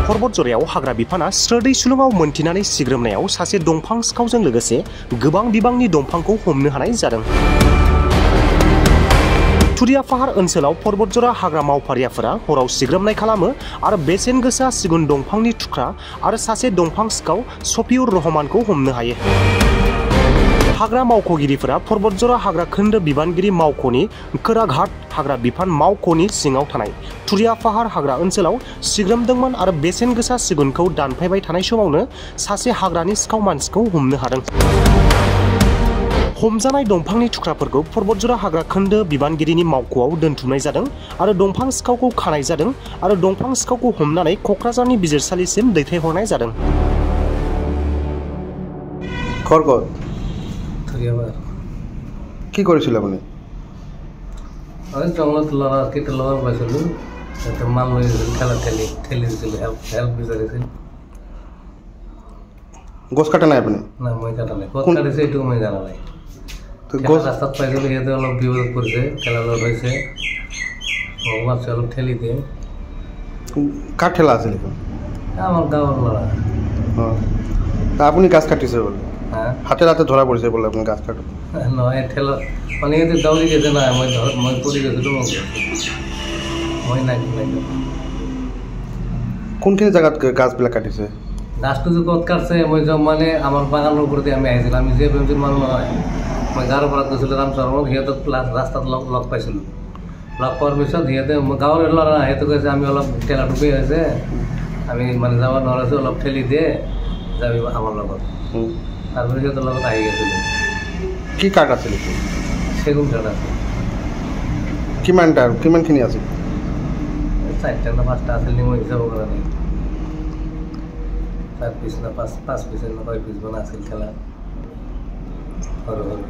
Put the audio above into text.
पर्बतजरायाव हाग्रा बिफाना स्रोदै सुलुङाव मोनथिनानै सिग्रोमनायाव सासे दंफां सिखावजों लोगोसे गोबां बिबांनि दंफांखौ हमनो हानाय जादों। तुरियापाहार ओनसोलाव पर्बतजरा हाग्रा मावफारियाफोरा हराव सिग्रोमनाय खालामो आरो बेसेन गोसा सिगुन दंफांनि थुख्रा आरो सासे दंफां सिखाव सफिउर रहमानखौ हमनो हायो। हाग्रा मावख'गिरिफोरा पर्बतजरा हाग्रा खोन्दो बिबानगिरि मावख'नि कोराघाट हाग्रा बिफान मावख'नि सिङाव थानाय तुरियापाहार हाग्रा ओनसोलाव सिग्रोमदोंमोन आरो बेसेन गोसा सिगुनखौ दानफायबाय थानाय समावनो सासे हाग्रानि सिखाव मानसिखौ हमनो हादों। हमजानाय दंफांनि थुख्राफोरखौ पर्बतजरा हाग्रा खोन्दो बिबानगिरिनि मावख'आव दोनथुमनाय जादों आरो दंफां सिखावखौ खानाय जादों आरो दंफां सिखावखौ हमनानै क'क्राझारनि बिजिरसालिसिम दैथायहरनाय जादों। কি করেছিল আপনি? আমি জঙ্গলত লড়া পাইছিলো, মাল লৈ খেলা ঠেলি দিছিল, হেল্প বিচাৰিছিল। গছ কাটা নাই আপুনি? না মই কাটা নাই, ক'ত কাটিছে এইটো মই জানা নাই। ৰাস্তাত পাইছিলো, সিহঁতে অলপ বিপদত পৰিছে, খেলা লগত হৈছে, ভাবছি অলপ ঠেলি দিয়ে। কাৰ ঠেলা আছিল? আমাৰ গাঁৱৰ ল'ৰা। আপুনি গাছ কাটিছে বোলে? হাতে হাতে ধৰা পৰিছে বোলে আপুনি গাছ কাটো? নহয়, ঠেলা মানে সিহঁতে দৌৰি গৈছে না, মই পৰি গৈছিলোঁ, মই নাই। কোনখিনি জেগাত গাছবিলাক কাটিছে? গাছটো যে ক'ত কাটছে মই মানে আমাৰ বাগানৰ ওপৰতে আমি আহিছিলোঁ, আমি যে বেঞ্চিৰ মানুহ নহয়, মই গাঁৱৰ পৰা গৈছিলোঁ ৰামচৰণত, সিহঁতক ৰাস্তাত লগ পাইছিলোঁ। লগ পোৱাৰ পিছত সিহঁতে গাঁৱৰ ল'ৰা সিহঁতে কৈছে আমি অলপ ঠেলা ডুবি হৈছে, আমি মানে যাব নোৱাৰিছোঁ, অলপ ঠেলি দিয়ে যাবি আমাৰ লগত। তাৰপিছত সিহঁতৰ লগত আহি গৈছিলোঁ। কি কাঠ আছিল? চেগুন কাঠ আছিল। কিমানখিনি আছিল? 4টা না 5টা আছিল নি মই হিচাপ কৰা নাই। 4 পিচ না 5 পিচ না 6 পিচ মান আছিল খেলা সৰু সৰু।